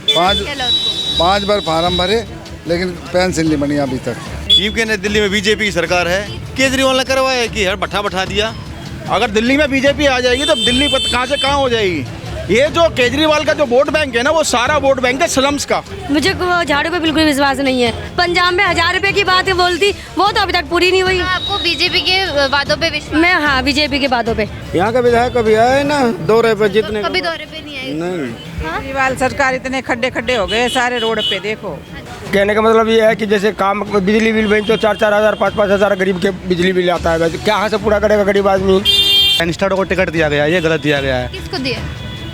पाँच बार फार्म भरे लेकिन पेंशन नहीं बनी अभी तक। टीम के ने दिल्ली में बीजेपी की सरकार है, केजरीवाल ने करवाया कि हर बैठा दिया। अगर दिल्ली में बीजेपी आ जाएगी तो दिल्ली कहाँ से कहाँ हो जाएगी। ये जो केजरीवाल का जो वोट बैंक है ना, वो सारा वोट बैंक है स्लम्स का। मुझे झाड़ू पे बिल्कुल विश्वास नहीं है। पंजाब में 1000 रुपए की बात बोलती, वो तो अभी तक पूरी नहीं हुई। आपको बीजेपी के वादों पे विश्वास? मैं हाँ, बीजेपी के वादों पे। यहाँ का विधायक कभी आए ना दौरे पे जितने कभी दौरे पे नहीं आए? नहीं। केजरीवाल सरकार इतने खड्डे हो गए सारे रोड पे, देखो। कहने का मतलब ये है कि जैसे काम बिजली बिल बैंक तो 4-4 हज़ार 5-5 हज़ार गरीब के बिजली बिल आता है, कहाँ से पूरा करेगा गरीब आदमी। इंस्टाडो को टिकट दिया गया, ये गलत दिया गया है। किसको दिया?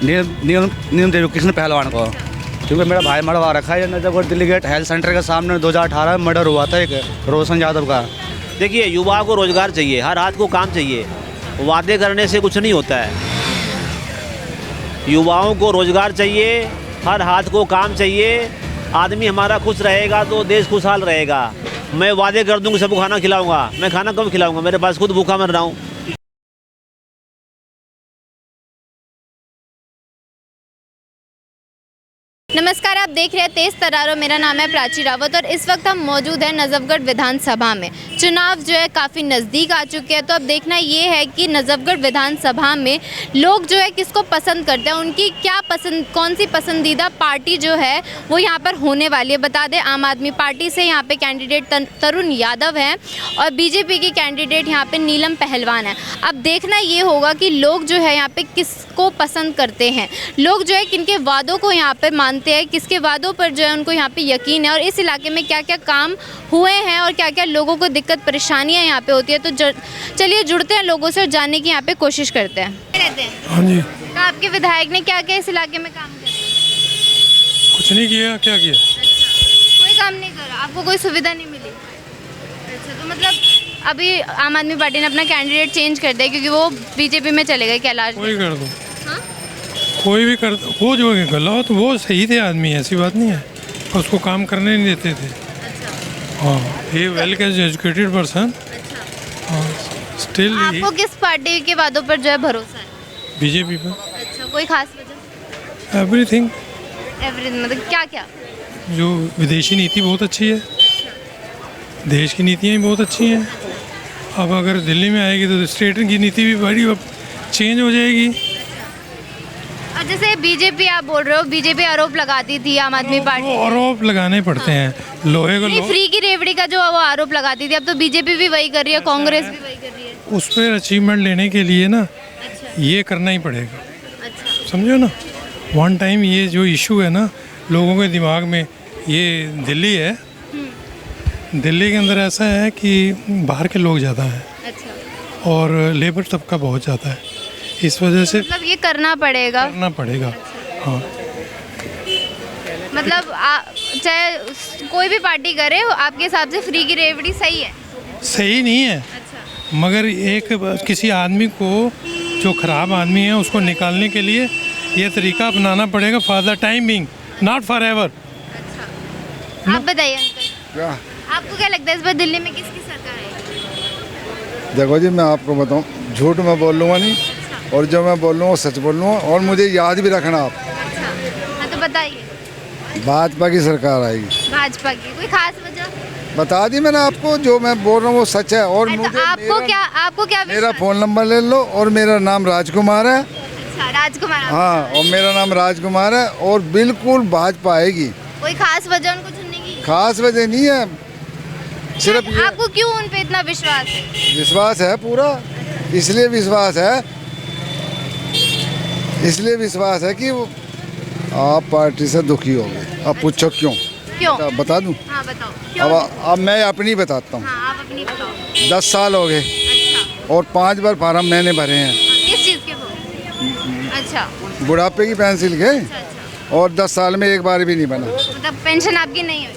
नीलम देवी कृष्ण पहलवान को, क्योंकि मेरा भाई मरवा रखा है। ये Najafgarh Delhi gate health centre के सामने 2018 में मर्डर हुआ था एक रोशन यादव का। देखिए, युवाओं को रोजगार चाहिए, हर हाथ को काम चाहिए। वादे करने से कुछ नहीं होता है। युवाओं को रोजगार चाहिए, हर हाथ को काम चाहिए। आदमी हमारा खुश रहेगा तो देश खुशहाल रहेगा। मैं वादे कर दूं कि सबको खाना खिलाऊंगा, मैं खाना कब खिलाऊंगा? मेरे पास खुद भूखा मर रहा हूँ। नमस्कार, आप देख रहे हैं तेज तरारो। मेरा नाम है प्राची रावत और इस वक्त हम मौजूद हैं नजफगढ़ विधानसभा में। चुनाव जो है काफ़ी नज़दीक आ चुके हैं, तो अब देखना ये है कि नजफगढ़ विधानसभा में लोग जो है किसको पसंद करते हैं, उनकी क्या पसंद, कौन सी पसंदीदा पार्टी जो है वो यहाँ पर होने वाली है। बता दें, आम आदमी पार्टी से यहाँ पे कैंडिडेट तरुण यादव हैं और बीजेपी की कैंडिडेट यहाँ पे नीलम पहलवान है। अब देखना ये होगा कि लोग जो है यहाँ पे किसको पसंद करते हैं, लोग जो है किनके वादों को यहाँ पे मानते हैं, किसके वादों पर जो है उनको यहाँ पे यकीन है और इस इलाके में क्या क्या काम हुए हैं और क्या क्या लोगों को दिक्कत परेशानियाँ यहाँ पे होती है। तो चलिए जुड़ते हैं लोगों से और जानने की यहाँ पे कोशिश करते हैं। रहते हैं? हाँ जी। तो आपके विधायक ने क्या क्या इस इलाके में काम किया? कुछ नहीं किया। क्या किया? अच्छा, कोई काम नहीं करा, आपको कोई सुविधा नहीं मिली? अच्छा, तो मतलब अभी आम आदमी पार्टी ने अपना कैंडिडेट चेंज कर दिया क्योंकि वो बीजेपी में चले गए कैलाश। कोई कर दो। हाँ? कोई भी कर दो, वो जो गलत वो सही थे आदमी, ऐसी बात नहीं है। उसको काम करने नहीं देते थे। अच्छा। हाँ, ये वेल एजुकेटेड पर्सन। हाँ, स्टिल आपको किस पार्टी के वादों पर जो है भरोसा है? बीजेपी पर। अच्छा, कोई खास वजह? एवरीथिंग मतलब क्या क्या? जो विदेशी नीति बहुत अच्छी है, देश की नीतियाँ भी बहुत अच्छी हैं। अब अगर दिल्ली में आएगी तो स्टेट की नीति भी बड़ी चेंज हो जाएगी। और जैसे बीजेपी आप बोल रहे हो, बीजेपी आरोप लगाती थी आम आदमी पार्टी, आरोप लगाने पड़ते हैं, लोहे को नहीं, फ्री की रेवड़ी का जो वो आरोप लगाती थी, अब तो बीजेपी भी वही कर रही है, कांग्रेस भी वही कर रही है। उस पर अचीवमेंट लेने के लिए ना ये करना ही पड़ेगा। अच्छा। समझो ना, वन टाइम ये जो इशू है ना लोगों के दिमाग में, ये दिल्ली है, दिल्ली के अंदर ऐसा है कि बाहर के लोग ज़्यादा हैं। अच्छा। और लेबर तबका बहुत ज़्यादा है, इस वजह से मतलब ये करना पड़ेगा। हाँ। मतलब चाहे कोई भी पार्टी करे, आपके हिसाब से फ्री की रेवड़ी सही है? सही नहीं है। अच्छा। मगर एक किसी आदमी को, जो ख़राब आदमी है, उसको निकालने के लिए ये तरीका अपनाना पड़ेगा, for the time being, not for ever. अच्छा, आप बताइए अंकल, क्या आपको क्या लगता है इस बार दिल्ली में किसकी सरकार आएगी? देखो जी, मैं आपको बताऊं, झूठ मैं बोल लूँगा नहीं, और जो मैं बोल लूँगा वो सच बोल लूँगा, और मुझे याद भी रखना आप। अच्छा, हाँ तो बताइए। भाजपा की सरकार आएगी। भाजपा की कोई खास वजह? बता दी मैंने आपको, जो मैं बोल रहा हूँ वो सच है। और तो मुझे आपको क्या मेरा विश्वास? फ़ोन नंबर ले लो, और मेरा नाम राजकुमार है। अच्छा, राजकुमार। हाँ, और मेरा नाम राजकुमार है, और बिल्कुल भाजपा आएगी। कोई खास वजह उनको चुनने की? खास वजह नहीं है, सिर्फ ये आपको क्यों उन पे इतना विश्वास है? विश्वास है पूरा, इसलिए विश्वास है कि आप पार्टी से दुखी हो गए। अब पूछो क्यों? बता दूं? हाँ बताओ क्यों? अब मैं अपनी बताता हूँ। हाँ, आप अपनी बताओ। 10 साल हो गए। अच्छा। और 5 बार फार्म मैंने भरे हैं। किस चीज़ के वो? अच्छा। बुढ़ापे की पेंशन के। अच्छा। और 10 साल में एक बार भी नहीं बना। मतलब पेंशन आपकी नहीं हुई?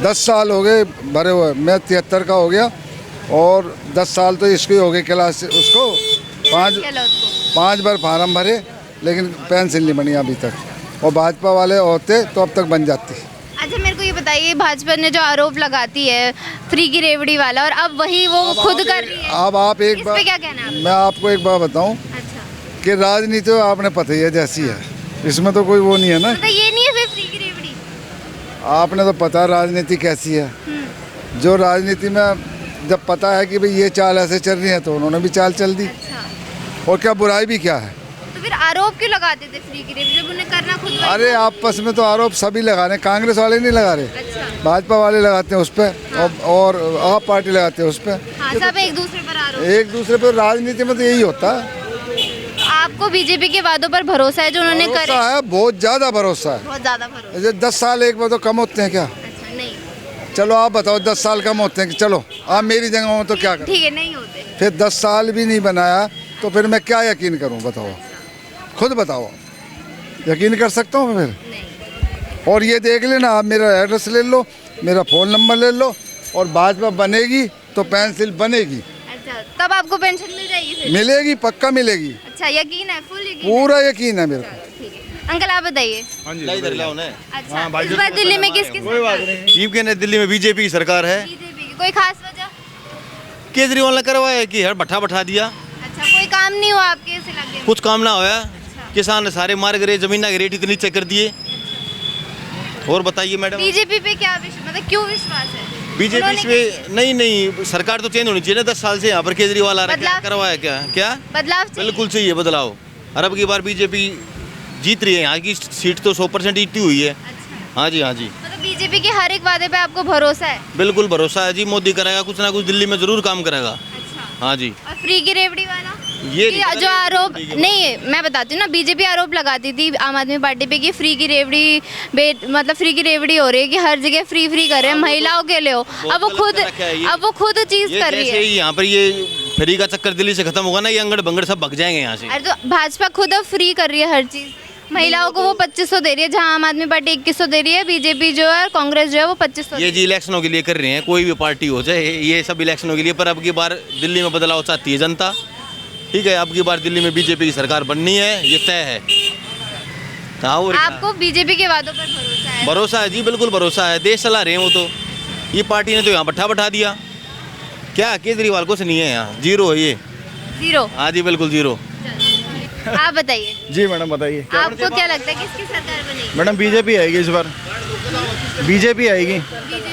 10 साल हो गए भरे हुए, मैं 73 का हो गया, और 10 साल तो इसको ही हो गए क्लास से। उसको 5 बार फार्म भरे लेकिन पेंशन नहीं बनी अभी तक, और भाजपा वाले होते तो अब तक बन जाती। अच्छा, मेरे को ये बताइए, भाजपा ने जो आरोप लगाती है फ्री की रेवड़ी वाला, और अब वही वो खुद कर रही है, अब आप एक इस बार, पे क्या कहना है? मैं आपको एक बार बताऊं अच्छा। कि राजनीति तो आपने पता ही है जैसी है, इसमें तो कोई वो नहीं है ना। तो ये नहीं है फिर आपने तो पता राजनीति कैसी है। जो राजनीति में जब पता है कि भाई ये चाल ऐसे चल रही है तो उन्होंने भी चाल चल दी। अच्छा, और क्या बुराई भी क्या है। तो फिर आरोप क्यों लगाते थे फ्री की रेवड़ी जब उन्हें करना खुद वही अरे था? आपस में तो आरोप सभी लगा रहे हैं, कांग्रेस वाले नहीं लगा रहे, अच्छा, भाजपा वाले लगाते हैं उस पर, और आप पार्टी लगाते हैं उस पर, हाँ, सब एक दूसरे पर आरोप। एक दूसरे पर। राजनीति में तो यही होता है। आपको बीजेपी के वादों पर भरोसा है जो उन्होंने करे? भरोसा है, बहुत ज़्यादा भरोसा है। बहुत ज्यादा भरोसा। ऐसे 10 साल एक बार तो कम होते हैं क्या? अच्छा, नहीं, चलो आप बताओ 10 साल कम होते हैं कि चलो आप मेरी जगह हो तो क्या करें। ठीक है, नहीं होते। फिर 10 साल भी नहीं बनाया तो फिर मैं क्या यकीन करूं, बताओ, खुद बताओ। यकीन कर सकता हूँ फिर? नहीं। और ये देख लेना, आप मेरा एड्रेस ले लो, मेरा फ़ोन नंबर ले लो, और भाजपा बनेगी तो पेंसिल बनेगी। अच्छा, तब आपको पेंशन मिल जाएगी फिर? मिलेगी, पक्का मिलेगी। अच्छा, यकीन है, फुल यकीन है? पूरा यकीन है मेरे को। ठीक है, अंकल आप बताइए। इधर लाओ ना। अच्छा, इस बार दिल्ली में किसकी सरकार है? टीम के दिल्ली में बीजेपी की सरकार है। बीजेपी की। कोई खास वजह? केजरीवाल ने करवाया कि हर बैठा दिया, अच्छा, कोई काम नहीं हुआ आपके इस इलाके में? कुछ काम ना होया। किसान सारे मार गए, जमीन के रेट इतने नीचे कर दिए। और बताइए मैडम, बीजेपी पे क्या मतलब क्यों विश्वास है? बीजेपी उन्होंने पे नहीं, सरकार तो चेंज होनी चाहिए ना। 10 साल से यहाँ पर केजरीवाल आ रहा है, क्या बदलाव करवाया? क्या बदलाव चाहिए? बिल्कुल चाहिए बदलाव। अरब की बार बीजेपी जीत रही है, यहाँ की सीट तो 100% जीती हुई है। अच्छा, हाँ जी, हाँ जी, मतलब बीजेपी के हर एक वादे पे आपको भरोसा है? बिल्कुल भरोसा है जी। मोदी करेगा कुछ ना कुछ, दिल्ली में जरूर काम करेगा। अच्छा, हाँ जी। और फ्री की रेवड़ी वाला ये कि जो आरोप नहीं है, मैं बताती हूँ ना, बीजेपी आरोप लगाती थी आम आदमी पार्टी पे कि फ्री की रेवड़ी मतलब फ्री की रेवड़ी हो रही है कि हर जगह फ्री कर रहे हैं, महिलाओं के लिए हो। अब वो खुद चीज कर रही है। यहाँ पर ये फ्री का चक्कर दिल्ली से खत्म होगा ना, ये अंगड़ बंगड़ सब भग जाएंगे यहाँ से। अरे तो भाजपा खुद अब फ्री कर रही है हर चीज। महिलाओं को वो 2500 दे रही है, जहाँ आम आदमी पार्टी 2100 दे रही है, बीजेपी जो है, कांग्रेस जो है वो 2500। ये जी इलेक्शनों के लिए कर रहे हैं, कोई भी पार्टी हो जाए, ये सब इलेक्शनों के लिए। पर अब की बार दिल्ली में बदलाव चाहती है जनता। ठीक है, अब की बार दिल्ली में बीजेपी की सरकार बननी है, ये तय है। और आपको बीजेपी के वादों पर भरोसा है? भरोसा है जी, बिल्कुल भरोसा है। देश चला रहे हैं वो तो। ये पार्टी ने तो यहाँ बैठा दिया। क्या केजरीवाल कुछ नहीं है यहाँ, जीरो है ये। जीरो? हाँ जी, बिल्कुल जीरो। आप बताइए। जी मैडम बताइए। आपको क्या लगता है किसकी सरकार बनेगी? मैडम बीजेपी आएगी इस बार, बीजेपी आएगी। बीजेपी।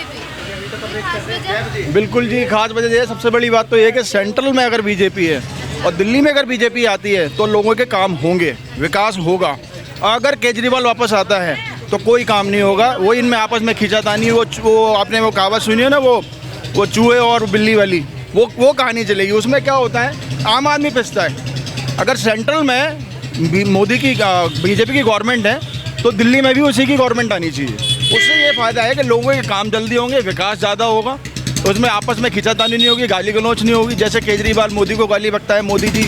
कोई खास वजह? बिल्कुल जी, खास वजह ये है, सबसे बड़ी बात तो ये है कि सेंट्रल में अगर बीजेपी है और दिल्ली में अगर बीजेपी आती है तो लोगों के काम होंगे, विकास होगा। अगर केजरीवाल वापस आता है तो कोई काम नहीं होगा। वो इनमें आपस में खींचातानी, वो आपने वो कहावत सुनी है ना, वो चूहे और बिल्ली वाली, वो कहानी चलेगी। उसमें क्या होता है, आम आदमी पिसता है। अगर सेंट्रल में मोदी की बीजेपी की गवर्नमेंट है तो दिल्ली में भी उसी की गवर्नमेंट आनी चाहिए। उससे ये फ़ायदा है कि लोगों के काम जल्दी होंगे, विकास ज़्यादा होगा, उसमें आपस में खिंचातानी नहीं होगी, गाली गलौच नहीं होगी। जैसे केजरीवाल मोदी को गाली बकता है, मोदी जी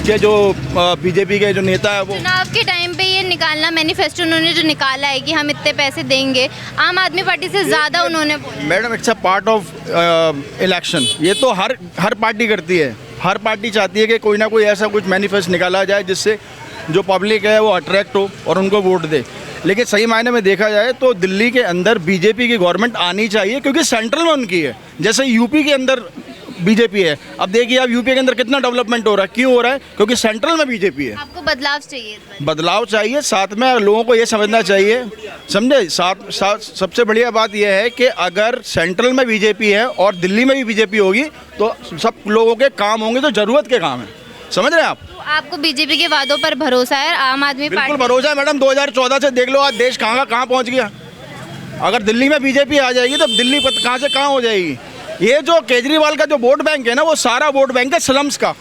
के जो बीजेपी के जो नेता है वो चुनाव के टाइम पे ये निकालना, मैनिफेस्टो उन्होंने जो निकाला है कि हम इतने पैसे देंगे, आम आदमी पार्टी से ज़्यादा उन्होंने बोला। Madam it's a part of election. ये तो हर पार्टी करती है। हर पार्टी चाहती है कि कोई ना कोई ऐसा कुछ मैनिफेस्ट निकाला जाए जिससे जो पब्लिक है वो अट्रैक्ट हो और उनको वोट दे। लेकिन सही मायने में देखा जाए तो दिल्ली के अंदर बीजेपी की गवर्नमेंट आनी चाहिए, क्योंकि सेंट्रल में उनकी है। जैसे यूपी के अंदर बीजेपी है, अब देखिए आप यूपी के अंदर कितना डेवलपमेंट हो रहा है। क्यों हो रहा है? क्योंकि सेंट्रल में बीजेपी है। आपको बदलाव चाहिए इस बार? बदलाव चाहिए, साथ में लोगों को ये समझना चाहिए, समझे, साथ सबसे बढ़िया बात यह है कि अगर सेंट्रल में बीजेपी है और दिल्ली में भी बीजेपी होगी तो सब लोगों के काम होंगे, तो ज़रूरत के काम है। समझ रहे हैं आप? तो आपको बीजेपी के वादों पर भरोसा है? आम आदमी बिल्कुल पार्टी भरोसा है मैडम। 2014 से देख लो आज देश कहाँ पहुँच गया। अगर दिल्ली में बीजेपी आ जाएगी तो दिल्ली कहाँ से कहाँ हो जाएगी। ये जो केजरीवाल का जो वोट बैंक है ना, वो सारा वोट बैंक है स्लम्स का।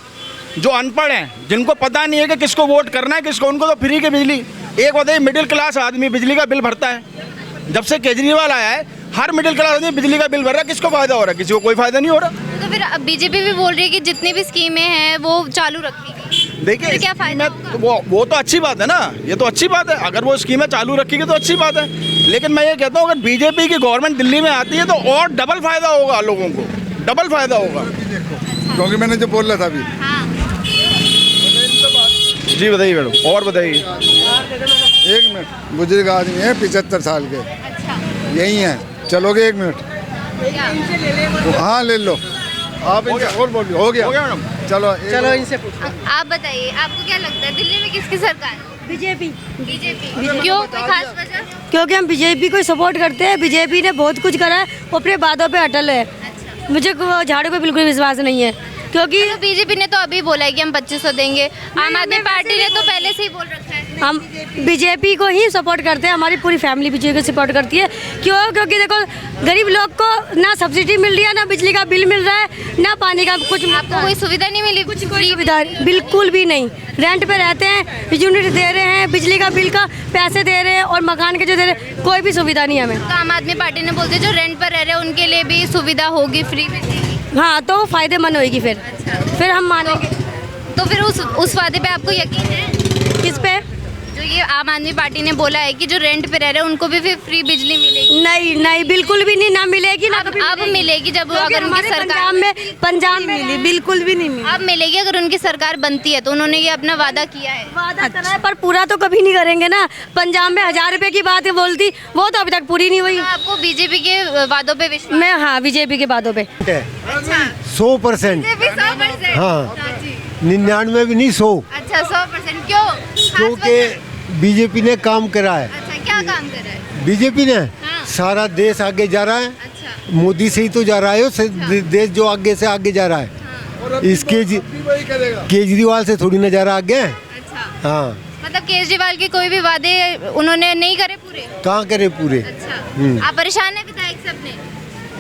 जो अनपढ़ हैं, जिनको पता नहीं है कि किसको वोट करना है, किसको, उनको तो फ्री की बिजली। एक बताइए, मिडिल क्लास आदमी बिजली का बिल भरता है। जब से केजरीवाल आया है हर मिडिल क्लास आदमी बिजली का बिल भर रहा है। किसको फायदा हो रहा है? किसी को कोई फायदा नहीं हो रहा। तो फिर बीजेपी भी बोल रही है कि जितनी भी स्कीमें हैं वो चालू रखेगी। देखिए क्या फायदा होगा? वो तो अच्छी बात है ना, ये तो अच्छी बात है। अगर वो स्कीमें चालू रखेगी तो अच्छी बात है। लेकिन मैं ये कहता हूँ अगर बीजेपी की गवर्नमेंट दिल्ली में आती है तो और डबल फायदा होगा, लोगों को डबल फायदा होगा। क्योंकि मैंने जो बोल रहा था अभी। हाँ। जी बताइए मैडम, और बताइए। 1 मिनट, बुजुर्ग आदमी है 75 साल के, अच्छा, यही हैं। चलोगे 1 मिनट? क्या? हाँ ले लो आप। और बोलिए, हो गया मैडम। चलो चलो इनसे आप बताइए, आपको क्या लगता है दिल्ली में किसकी सरकार है? बीजेपी। क्यों, कोई खास वजह? क्योंकि हम बीजेपी को सपोर्ट करते हैं। बीजेपी ने बहुत कुछ करा है, वो अपने वादों पे अटल है। मुझे झाड़ू पे बिल्कुल विश्वास नहीं है, क्योंकि तो बीजेपी ने तो अभी बोला है कि हम 2500 देंगे। आम आदमी पार्टी ने तो पहले से ही बोल रखा है। हम बीजेपी को ही सपोर्ट करते हैं। हमारी पूरी फैमिली बीजेपी को सपोर्ट करती है। क्यों? क्योंकि देखो गरीब लोग को ना सब्सिडी मिल रही है, ना बिजली का बिल मिल रहा है, ना पानी का कुछ। आपको कोई सुविधा नहीं मिली? कोई सुविधा बिल्कुल भी नहीं। रेंट पे रहते हैं, यूनिट दे रहे हैं, बिजली का बिल का पैसे दे रहे हैं और मकान के जो दे रहे हैं, कोई भी सुविधा नहीं है हमें। तो आम आदमी पार्टी ने बोलते जो रेंट पर रह रहे हैं उनके लिए भी सुविधा होगी, फ्री बिजली की। हाँ, तो फायदेमंद होगी। फिर हम मानेंगे। तो फिर उस वादे पे आपको यकीन है? किस पे? जो ये आम आदमी पार्टी ने बोला है कि जो रेंट पे रह रहे हैं उनको भी फिर फ्री बिजली मिलेगी। नहीं, बिल्कुल भी नहीं। ना मिलेगी, ना कभी अब मिलेगी जब अगर उनकी सरकार पंजाब में मिली, बिल्कुल भी नहीं मिली। अब मिलेगी अगर उनकी सरकार बनती है। तो उन्होंने ये अपना वादा किया है। वादा करा है, पर पूरा तो कभी नहीं करेंगे ना। पंजाब में 1000 रुपए की बात है बोलती, वो तो अभी तक पूरी नहीं हुई। तो आपको बीजेपी के वादों पे विश्वास? मैं हाँ, बीजेपी के वादों पे 100%। हाँ, 99 भी नहीं, 100। अच्छा, 100%। क्यों? क्योंकि बीजेपी ने काम करा है। अच्छा, क्या काम कर रहा है बीजेपी ने? हाँ। सारा देश आगे जा रहा है। अच्छा, मोदी से ही तो जा रहा है, देश जो आगे से आगे जा रहा है। इसके केजरीवाल से थोड़ी ना जा रहा आगे। अच्छा। हाँ, मतलब केजरीवाल के कोई भी वादे उन्होंने नहीं करे पूरे? कहाँ करे पूरे? अच्छा। आप परेशान है विधायक से अपने?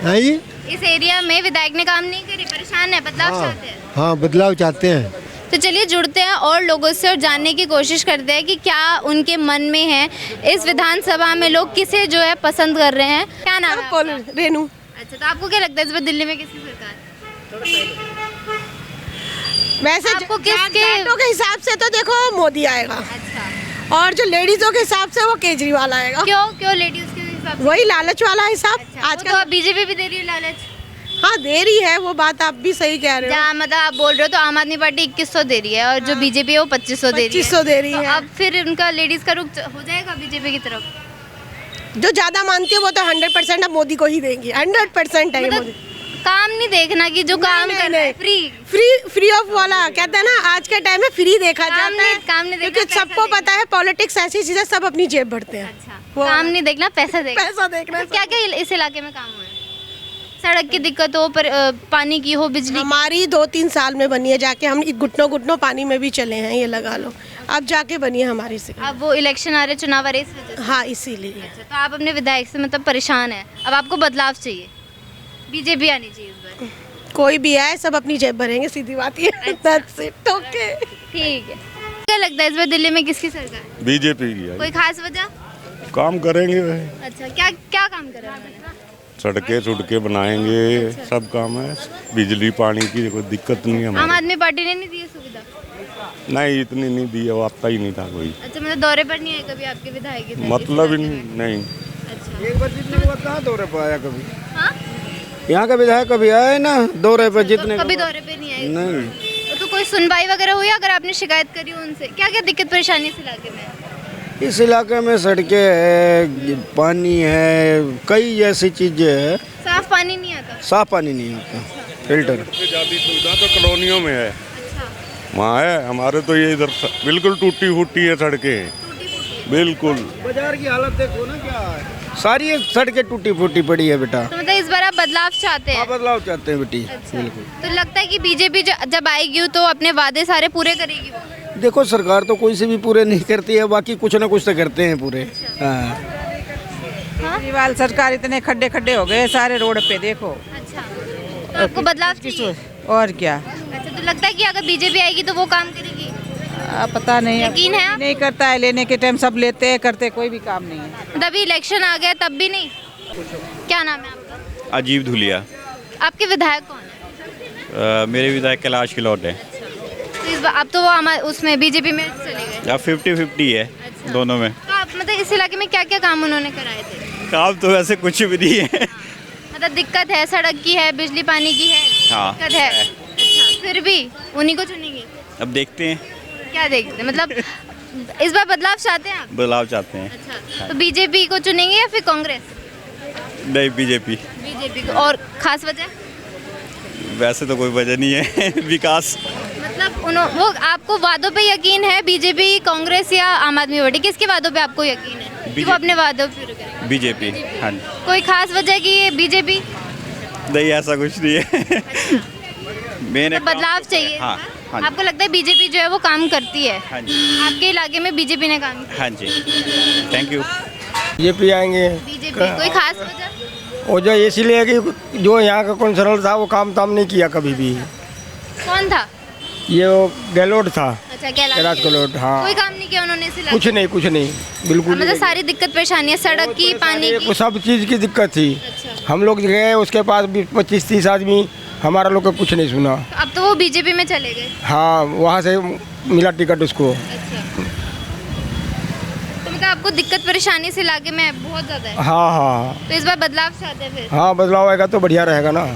है ये? इस एरिया में विधायक ने काम नहीं करे, परेशान है, बदलाव चाहते हैं? हाँ, बदलाव चाहते हैं। तो चलिए जुड़ते हैं और लोगों से और जानने की कोशिश करते हैं कि क्या उनके मन में है। इस विधानसभा में लोग किसे जो है पसंद कर रहे हैं। क्या नाम है आपका? रेनू। अच्छा, तो आपको क्या लगता है इस बार दिल्ली में किसकी सरकार? वैसे आपको किसके के हिसाब से तो देखो मोदी आएगा, अच्छा, और जो लेडीजों के हिसाब से वो केजरीवाल आएगा। क्यों लेडीज के हिसाब से? वही लालच वाला हिसाब। अच्छा, वो तो बीजेपी भी दे रही है लालच। हाँ, दे रही है, वो बात आप भी सही कह रहे हो। जहाँ मतलब आप बोल रहे हो तो आम आदमी पार्टी 2100 दे रही है और जो बीजेपी है वो 2500 दे रही है। 2500 दे रही तो है। अब फिर उनका लेडीज का रुख हो जाएगा बीजेपी की तरफ? जो ज्यादा मानती है वो तो 100% अब मोदी को ही देंगी। 100% है ये मतलब मोदी। काम नहीं देखना कि जो काम कर रहा है फ्री ऑफ वाला कहते हैं ना, आज के टाइम में फ्री देखा जाता है। काम नहीं देखना, क्योंकि सबको पता है पॉलिटिक्स ऐसी चीज है, सब अपनी जेब भरते हैं। अच्छा, काम नहीं देखना, पैसा देखना। है। क्या क्या इस इलाके में काम हुआ है? सड़क की दिक्कत हो, पानी की हो, बिजली की? हमारी 2-3 साल में बनी है, जाके हम घुटनों पानी में भी चले हैं, ये लगा लो। अब जाके बनी है हमारी से। अब वो इलेक्शन आ रहे, चुनाव आ रहे, इस वजह से? हाँ, इसीलिए। अच्छा, तो आप अपने विधायक से मतलब परेशान है। अब आपको बदलाव चाहिए, बीजेपी आनी चाहिए इस बार? कोई भी आए, सब अपनी जेब भरेंगे, सीधी बात ये। That's it, okay। ठीक है। क्या लगता है इस बार दिल्ली में किसकी सरकार? बीजेपी की है। कोई खास वजह? काम करेंगे, अच्छा, क्या काम कर रहे हैं? सड़कें बनाएंगे, सब काम है। बिजली पानी की कोई दिक्कत नहीं है। आम आदमी पार्टी ने नहीं दी है सुविधा? नहीं, इतनी नहीं दी है, वो आता ही नहीं था कोई। अच्छा, मतलब दौरे पर नहीं आए कभी आपके विधायक इधर? मतलब ही नहीं। अच्छा, एक बार जीतने के बाद कहाँ दौरे पर आया कभी? हाँ? यहाँ का विधायक कभी आया है ना दौरे पर जीतने कभी दौरे पे नहीं आए? नहीं। तो कोई सुनवाई वगैरह हुई अगर आपने शिकायत करी हो उनसे? क्या क्या दिक्कत परेशानी इस इलाके में? इस इलाके में सड़कें है, पानी है, कई ऐसी चीजें है। साफ पानी नहीं आता? साफ पानी नहीं आता, फिल्टर। ज़्यादा सुविधा तो कॉलोनियों में है। अच्छा, वहाँ है, हमारे तो ये इधर बिल्कुल टूटी फूटी है सड़कें, बिल्कुल। बाजार की हालत देखो ना क्या है, सारी सड़कें टूटी फूटी पड़ी है बेटा। तो मतलब इस बार आप बदलाव चाहते हैं? बदलाव चाहते हैं बेटी। अच्छा, बिल्कुल। तो लगता है कि बीजेपी जब आएगी तो अपने वादे सारे पूरे करेगी वो? देखो, सरकार तो कोई से भी पूरे नहीं करती है, बाकी कुछ ना कुछ तो करते हैं पूरे। हाँ। केजरीवाल सरकार इतने खड्डे हो गए सारे रोड पे, देखो। अच्छा, तो आपको बदलाव चाहिए? और क्या? अच्छा, तो लगता है कि अगर बीजेपी आएगी तो वो काम करेगी? पता नहीं, यकीन है आप? नहीं करता है, लेने के टाइम सब लेते हैं, करते कोई भी काम नहीं है। मतलब अभी इलेक्शन आ गया तब भी नहीं? क्या नाम है आपका? अजीब धुलिया। आपके विधायक कौन है? मेरे विधायक कैलाश खिलौट है। तो इस बार अब तो वो उसमें बीजेपी में चले गए। अब 50-50 है दोनों में। तो आप मतलब इस इलाके में क्या क्या काम उन्होंने कराए थे? काम तो वैसे कुछ भी नहीं है। मतलब दिक्कत है, सड़क की है, बिजली पानी की है, हाँ, दिक्कत है। अच्छा, फिर भी उन्हीं को चुनेंगे? अब देखते हैं। क्या देखते हैं मतलब इस बार बदलाव चाहते हैं आप? बदलाव चाहते हैं। अच्छा, तो बीजेपी को चुनेंगे या फिर कांग्रेस? नहीं, बीजेपी। बीजेपी को। और खास वजह? वैसे तो कोई वजह नहीं है। विकास। मतलब वो आपको वादों पे यकीन है, बीजेपी, कांग्रेस या आम आदमी पार्टी, किसके वादों पे आपको यकीन है कि वो अपने वादों पूरे करेंगे? बीजेपी। हाँ जी। कोई खास वजह कि ये बीजेपी? नहीं, ऐसा कुछ नहीं है। मैंने तो बदलाव चाहिए। हाँ, हाँ जी। आपको लगता है बीजेपी जो है वो काम करती है? हाँ जी। आपके इलाके में बीजेपी ने काम किया? हाँ जी, थैंक यू। बीजेपी आएंगे। बीजेपी कोई खास वजह? वो जो इसीलिए कि जो यहाँ का काउंसलर था वो काम ताम नहीं किया कभी भी। कौन था? ये वो गहलोत था। अच्छा, कैलाश गहलोत। हाँ, कोई काम नहीं किया उन्होंने इस इलाके कुछ नहीं बिल्कुल में? मतलब सारी दिक्कत परेशानियां, सड़क की, पानी की, सब चीज़ की दिक्कत थी। अच्छा। हम लोग गए उसके पास 25-30 आदमी, हमारा लोग का कुछ नहीं सुना। अब तो वो बीजेपी में चले गए। हाँ, वहाँ से मिला टिकट उसको। अच्छा, तो मतलब आपको दिक्कत परेशानी से इलाके में बहुत ज़्यादा है। हाँ, तो इस बार बदलाव चाहते हैं फिर? हाँ, बदलाव आएगा तो बढ़िया रहेगा ना।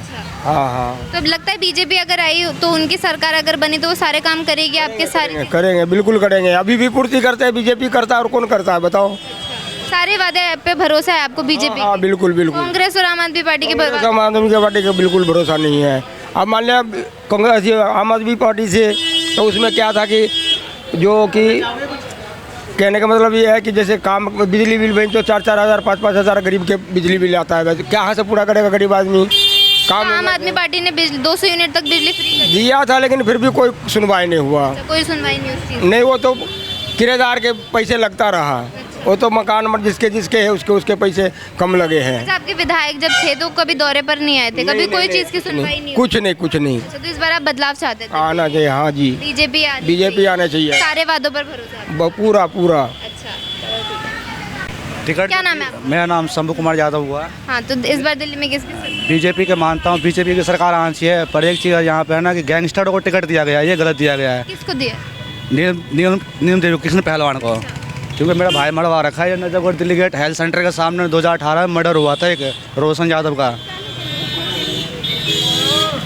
हाँ। तो अब लगता है बीजेपी अगर आई तो उनकी सरकार अगर बनी तो वो सारे काम करेगी आपके सारे? करेंगे, बिल्कुल करेंगे। अभी भी पूर्ति करते हैं, बीजेपी करता है और कौन करता है बताओ? सारे वादे पे भरोसा है आपको बीजेपी? हाँ, बिल्कुल। कांग्रेस और आम आदमी पार्टी के आम आदमी की पार्टी का बिल्कुल भरोसा नहीं है। अब मान लिया कांग्रेस आम आदमी पार्टी से, तो उसमें क्या था कि जो कि कहने का मतलब ये है कि जैसे काम बिजली बिल में तो 4-4 हज़ार 5-5 हज़ार गरीब के बिजली बिल आता है, कहाँ से पूरा करेगा गरीब आदमी? काम आम आदमी पार्टी ने 200 यूनिट तक बिजली फ्री कर दिया था, लेकिन फिर भी कोई सुनवाई नहीं हुआ। कोई सुनवाई नहीं उस चीज़? नहीं, वो तो किराएदार के पैसे लगता रहा। वो तो मकान जिसके है उसके पैसे कम लगे हैं। अच्छा, आपके विधायक जब थे तो कभी दौरे पर नहीं आए थे? कभी कोई चीज़ की सुनवाई नहीं? कुछ नहीं। अच्छा, तो इस बार आप बदलाव चाहते थे? आना चाहिए। हाँ जी, बीजेपी आना चाहिए। सारे वादों पर भरोसा? पूरा। अच्छा, टिकट। क्या नाम है आपका? मेरा नाम शंभू कुमार यादव हुआ है। हाँ, तो इस बार दिल्ली में किसकी? बीजेपी के मानता हूँ, बीजेपी की सरकार आनी चाहिए। पर एक चीज़ यहाँ पे है ना कि गैंगस्टरों को टिकट दिया गया है, ये गलत दिया गया है। किसको दिया? नीलम देवी कृष्ण पहलवान को, क्योंकि मेरा भाई मरवा रखा है। ये Najafgarh Delhi gate health centre के सामने 2018 में मर्डर हुआ था एक रोशन यादव का।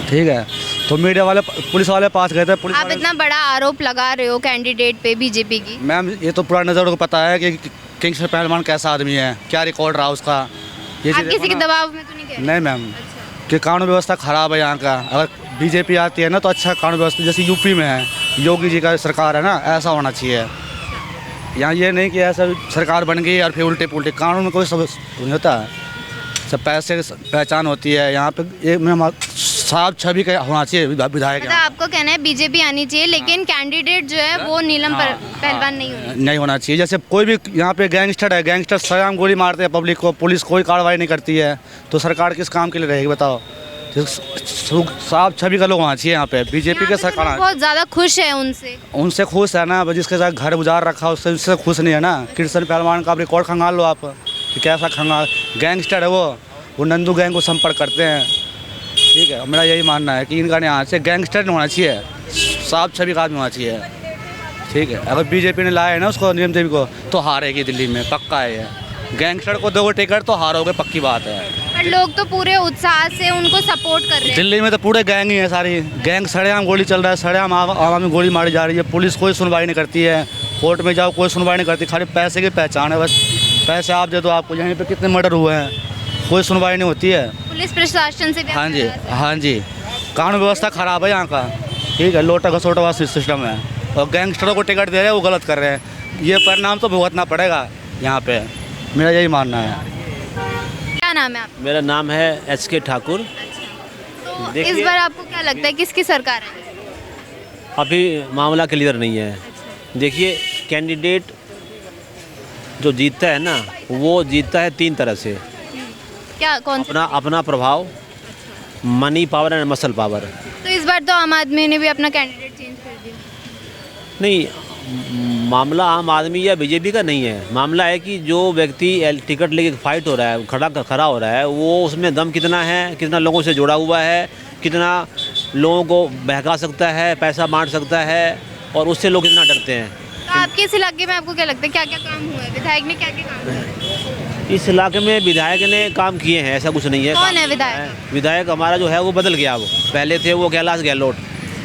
ठीक है, तो मीडिया वाले पुलिस वाले पास गए थे। आप इतना बड़ा आरोप लगा रहे हो कैंडिडेट पे बीजेपी की? मैम, ये तो पूरा नजर को पता है कि किंग्सफिशर पहलवान कैसा आदमी है, क्या रिकॉर्ड रहा उसका। ये आप किसी के दबाव में तो नहीं कह रहे? नहीं मैम, कि कानून व्यवस्था खराब है यहाँ का। अगर बीजेपी आती है ना तो अच्छा कानून व्यवस्था, जैसे यूपी में है, योगी जी का सरकार है ना, ऐसा होना चाहिए। यहाँ ये नहीं कि ऐसा सरकार बन गई और फिर उल्टे पुल्टे, कानून में कोई सब नहीं होता है, सब पैसे पहचान होती है। यहाँ पे एक साफ छवि का होना चाहिए विधायक। मतलब आपको कहना है बीजेपी आनी चाहिए, लेकिन कैंडिडेट जो है वो नीलम पहलवान नहीं होना चाहिए। जैसे कोई भी यहाँ पे गैंगस्टर है, गैंगस्टर सरेआम गोली मारते हैं पब्लिक को, पुलिस कोई कार्रवाई नहीं करती है, तो सरकार किस काम के लिए रहेगी बताओ? साफ छवि का लोग होना चाहिए यहाँ पे। बीजेपी के सरकार बहुत ज़्यादा खुश है उनसे खुश है ना, जिसके साथ घर गुजार रखा उससे खुश नहीं है ना। कृष्ण पहलवान का आप रिकॉर्ड खंगाल लो आप, कि कैसा खंगाल गैंगस्टर है वो नंदू गैंग को संपर्क करते हैं। ठीक है, मेरा यही मानना है कि इनका यहाँ से गैंगस्टर नहीं होना चाहिए, साफ छवि का आदमी होना चाहिए। ठीक है, अगर बीजेपी ने लाया है ना उसको, नीलम देवी को, तो हारेगी दिल्ली में, पक्का है ये। गैंगस्टर को दोगे टिकट तो हारोगे, पक्की बात है। पर लोग तो पूरे उत्साह से उनको सपोर्ट कर रहे हैं। दिल्ली में तो पूरे गैंग ही है, सारी गैंग सरेआम गोली चल रहा है, सरेआम आवाम में गोली मारी जा रही है, पुलिस कोई सुनवाई नहीं करती है, कोर्ट में जाओ कोई सुनवाई नहीं करती, खाली पैसे की पहचान है बस। पैसे आप दे दो आपको। यहाँ पे कितने मर्डर हुए हैं, कोई सुनवाई नहीं होती है। पुलिस प्रशासन से भी हाँ जी, कानून व्यवस्था खराब है यहाँ का। ठीक है, लोटा घसोटा वाला सिस्टम है, और गैंगस्टरों को टिकट दे रहे हैं, वो गलत कर रहे हैं। ये परिणाम तो भुगतना पड़ेगा यहाँ पे, मेरा यही मानना है। क्या नाम है आपका? मेरा नाम है SK ठाकुर। तो इस बार आपको क्या लगता है किसकी सरकार है? अभी मामला क्लियर नहीं है। देखिए, कैंडिडेट जो जीतता है ना, वो जीतता है 3 तरह से। क्या कौन? अपना प्रभाव, money power and muscle power. तो इस बार तो आम आदमी ने भी अपना कैंडिडेट चेंज कर दिया। नहीं, मामला आम आदमी या बीजेपी का नहीं है। मामला है कि जो व्यक्ति टिकट लेके फाइट हो रहा है, खड़ा हो रहा है, वो उसमें दम कितना है, कितना लोगों से जुड़ा हुआ है, कितना लोगों को बहका सकता है, पैसा बांट सकता है, और उससे लोग कितना डरते हैं। तो आपके इस इलाके में आपको क्या लगता है क्या क्या काम हुआ है? विधायक ने क्या क्या काम किया? इस इलाके में विधायक ने काम किए हैं, ऐसा कुछ नहीं है। कौन है विधायक? विधायक हमारा जो है वो बदल गया। वो पहले थे वो कैलाश गहलोत,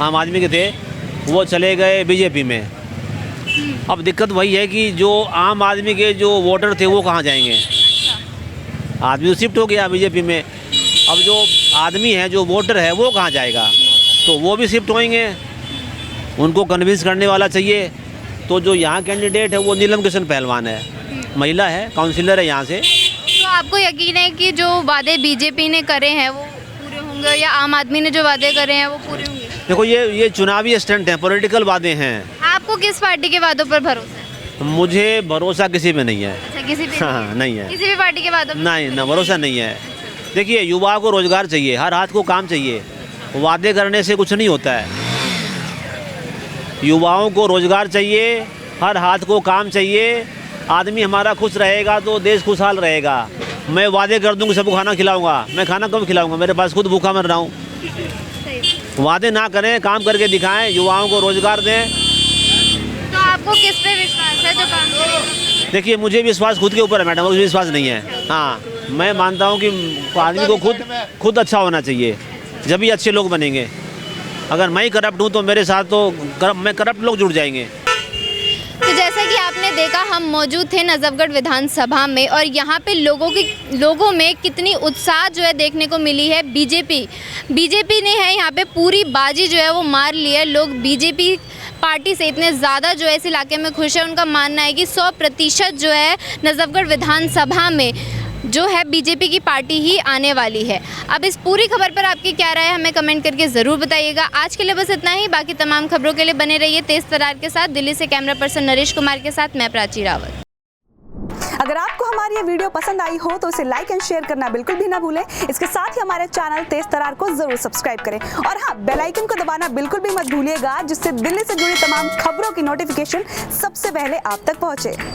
आम आदमी के थे, वो चले गए बीजेपी में। अब दिक्कत वही है कि जो आम आदमी के जो वोटर थे वो कहाँ जाएंगे? आदमी तो शिफ्ट हो गया बीजेपी में, अब जो आदमी है, जो वोटर है, वो कहाँ जाएगा? तो वो भी शिफ्ट होंगे। उनको कन्विंस करने वाला चाहिए। तो जो यहाँ कैंडिडेट है वो नीलम किशन पहलवान है, महिला है, काउंसिलर है यहाँ से। तो आपको यकीन है कि जो वादे बीजेपी ने करे हैं वो पूरे होंगे, या आम आदमी ने जो वादे करे हैं वो पूरे होंगे? देखो ये चुनावी स्टंट हैं, पॉलिटिकल वादे हैं। आपको किस पार्टी के वादों पर भरोसा है? मुझे भरोसा किसी पे नहीं है। अच्छा, किसी पे हाँ, नहीं है, किसी भी पार्टी के वादों पर? नहीं ना, भरोसा नहीं है। देखिए, युवाओं को रोजगार चाहिए, हर हाथ को काम चाहिए, वादे करने से कुछ नहीं होता है। युवाओं को रोजगार चाहिए, हर हाथ को काम चाहिए। आदमी हमारा खुश रहेगा तो देश खुशहाल रहेगा। मैं वादे कर दूंगा सबको खाना खिलाऊंगा, मैं खाना कब खिलाऊंगा? मेरे पास खुद भूखा मर रहा हूँ। वादे ना करें, काम करके दिखाएं, युवाओं को रोजगार दें। तो आपको किस पे विश्वास है जो काम करेगा? देखिए, मुझे विश्वास खुद के ऊपर है मैडम, मुझे विश्वास नहीं है। हाँ, मैं मानता हूँ कि आदमी को खुद अच्छा होना चाहिए, जब भी अच्छे लोग बनेंगे। अगर मैं ही करप्ट हूँ तो मेरे साथ तो मैं करप्ट लोग जुड़ जाएंगे। तो जैसा कि आपने देखा, हम मौजूद थे नजफगढ़ विधानसभा में और यहाँ पे लोगों में कितनी उत्साह जो है देखने को मिली है। बीजेपी ने है यहाँ पे पूरी बाजी जो है वो मार ली है। लोग बीजेपी पार्टी से इतने ज़्यादा जो है इस इलाके में खुश है। उनका मानना है कि 100% जो है नजफगढ़ विधानसभा में जो है बीजेपी की पार्टी ही आने वाली है। अब इस पूरी खबर पर आपकी क्या राय है हमें कमेंट करके ज़रूर बताइएगा। आज के लिए बस इतना ही। बाकी तमाम खबरों के लिए बने रहिए तेज़ तरार के साथ। दिल्ली से कैमरा पर्सन नरेश कुमार के साथ मैं प्राची रावत। अगर आपको हमारी ये वीडियो पसंद आई हो तो इसे लाइक एंड शेयर करना बिल्कुल भी ना भूलें। इसके साथ ही हमारे चैनल तेज तरार को जरूर सब्सक्राइब करें और हाँ, बेल आइकन को दबाना बिल्कुल भी मत भूलिएगा, जिससे दिल्ली से जुड़ी तमाम खबरों की नोटिफिकेशन सबसे पहले आप तक पहुंचे।